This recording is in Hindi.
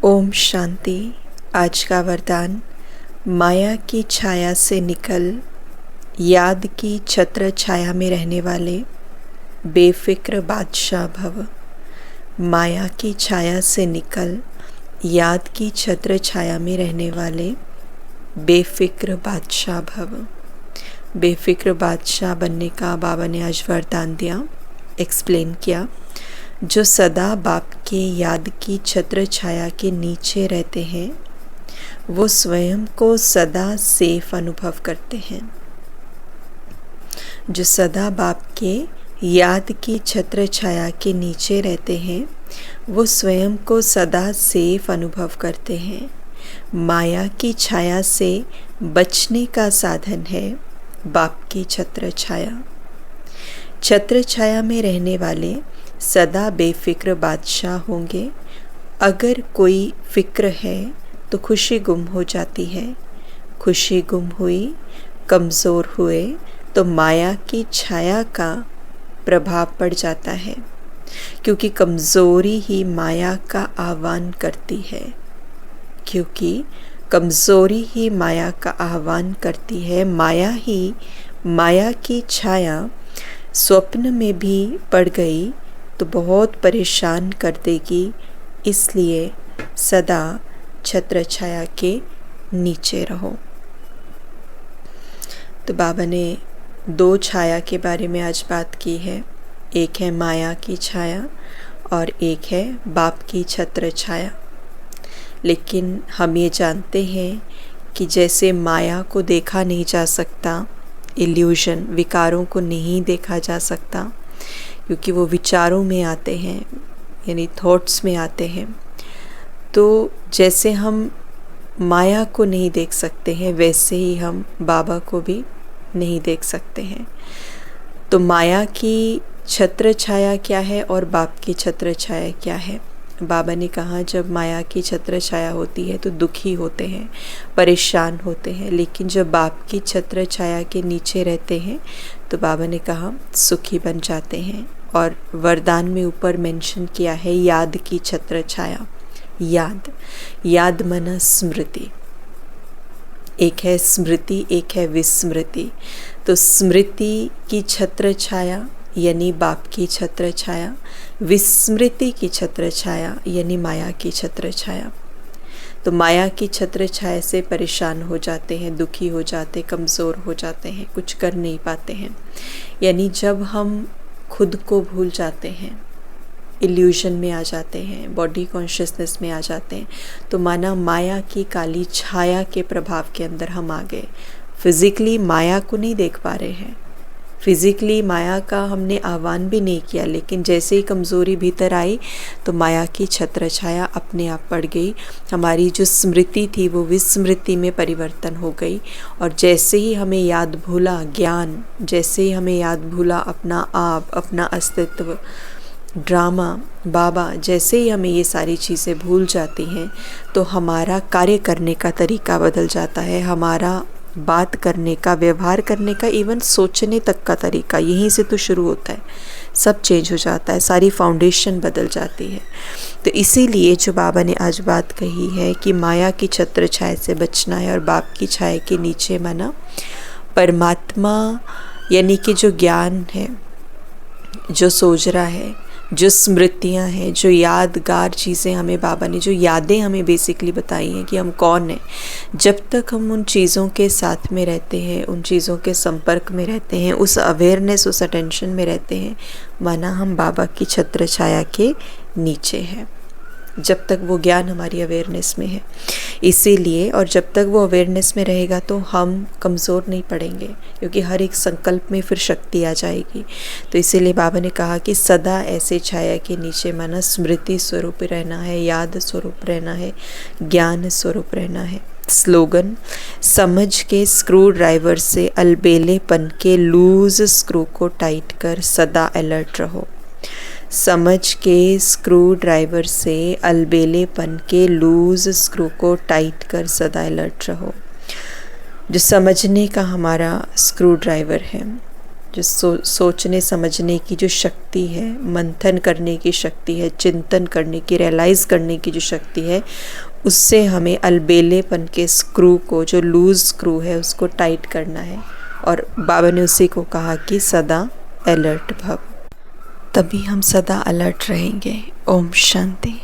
ओम शांति। आज का वरदान, माया की छाया से निकल याद की छत्र छाया में रहने वाले बेफिक्र बादशाह भव। माया की छाया से निकल याद की छत्र छाया में रहने वाले बेफिक्र बादशाह भव। बेफिक्र बादशाह बनने का बाबा ने आज वरदान दिया, एक्सप्लेन किया। जो सदा बाप के याद की छत्र छाया के नीचे रहते हैं वो स्वयं को सदा सेफ अनुभव करते हैं। जो सदा बाप के याद की छत्र छाया के नीचे रहते हैं वो स्वयं को सदा सेफ अनुभव करते हैं। माया की छाया से बचने का साधन है बाप की छत्र छाया। छत्र छाया में रहने वाले सदा बेफिक्र बादशाह होंगे। अगर कोई फिक्र है तो खुशी गुम हो जाती है। खुशी गुम हुई, कमज़ोर हुए तो माया की छाया का प्रभाव पड़ जाता है, क्योंकि कमज़ोरी ही माया का आह्वान करती है। क्योंकि कमज़ोरी ही माया का आह्वान करती है। माया की छाया स्वप्न में भी पड़ गई तो बहुत परेशान कर देगी, इसलिए सदा छत्र छाया के नीचे रहो। तो बाबा ने दो छाया के बारे में आज बात की है। एक है माया की छाया और एक है बाप की छत्र छाया। लेकिन हम ये जानते हैं कि जैसे माया को देखा नहीं जा सकता, इल्यूजन विकारों को नहीं देखा जा सकता, क्योंकि वो विचारों में आते हैं, यानी थॉट्स में आते हैं। तो जैसे हम माया को नहीं देख सकते हैं वैसे ही हम बाबा को भी नहीं देख सकते हैं। तो माया की छत्र छाया क्या है और बाप की छत्र छाया क्या है? बाबा ने कहा जब माया की छत्र छाया होती है तो दुखी होते हैं, परेशान होते हैं, लेकिन जब बाप की छत्र छाया के नीचे रहते हैं तो बाबा ने कहा सुखी बन जाते हैं। और वरदान में ऊपर मेंशन किया है याद की छत्र छाया। याद माना स्मृति। एक है स्मृति, एक है विस्मृति। तो स्मृति की छत्र छाया यानी बाप की छत्र छाया, विस्मृति की छत्र छाया यानी माया की छत्र छाया। तो माया की छत्र छाया से परेशान हो जाते हैं, दुखी हो जाते, कमज़ोर हो जाते हैं, कुछ कर नहीं पाते हैं। यानी जब हम खुद को भूल जाते हैं, इल्यूजन में आ जाते हैं, बॉडी कॉन्शियसनेस में आ जाते हैं, तो माना माया की काली छाया के प्रभाव के अंदर हम आ गए। फिज़िकली माया को नहीं देख पा रहे हैं, फिज़िकली माया का हमने आह्वान भी नहीं किया, लेकिन जैसे ही कमज़ोरी भीतर आई तो माया की छत्र छाया अपने आप पड़ गई। हमारी जो स्मृति थी वो विस्मृति में परिवर्तन हो गई। और जैसे ही हमें याद भूला ज्ञान, जैसे ही हमें याद भूला अपना आप, अपना अस्तित्व, ड्रामा, बाबा, जैसे ही हमें ये सारी चीज़ें भूल जाती हैं तो हमारा कार्य करने का तरीका बदल जाता है। हमारा बात करने का, व्यवहार करने का, इवन सोचने तक का तरीका यहीं से तो शुरू होता है। सब चेंज हो जाता है, सारी फाउंडेशन बदल जाती है। तो इसीलिए जो बाबा ने आज बात कही है कि माया की छत्र छाया से बचना है और बाप की छाया के नीचे माना परमात्मा, यानी कि जो ज्ञान है, जो सोजरा है, जो स्मृतियाँ हैं, जो यादगार चीज़ें हमें बाबा ने, जो यादें हमें बेसिकली बताई हैं कि हम कौन हैं, जब तक हम उन चीज़ों के साथ में रहते हैं, उन चीज़ों के संपर्क में रहते हैं, उस अवेयरनेस, उस अटेंशन में रहते हैं, माना हम बाबा की छत्र छाया के नीचे हैं, जब तक वो ज्ञान हमारी अवेयरनेस में है। इसीलिए, और जब तक वो अवेयरनेस में रहेगा तो हम कमज़ोर नहीं पड़ेंगे, क्योंकि हर एक संकल्प में फिर शक्ति आ जाएगी। तो इसीलिए बाबा ने कहा कि सदा ऐसे छाया के नीचे माना स्मृति स्वरूप रहना है, याद स्वरूप रहना है, ज्ञान स्वरूप रहना है। स्लोगन, समझ के स्क्रू ड्राइवर से अलबेलेपन के लूज स्क्रू को टाइट कर सदा अलर्ट रहो। समझ के स्क्रू ड्राइवर से अलबेलेपन के लूज स्क्रू को टाइट कर सदा अलर्ट रहो। जो समझने का हमारा स्क्रू ड्राइवर है, जो सोचने समझने की जो शक्ति है, मंथन करने की शक्ति है, चिंतन करने की, रियलाइज़ करने की जो शक्ति है, उससे हमें अलबेलेपन के स्क्रू को, जो लूज़ स्क्रू है, उसको टाइट करना है। और बाबा ने उसी को कहा कि सदा अलर्ट भव, तभी हम सदा अलर्ट रहेंगे। ओम शांति।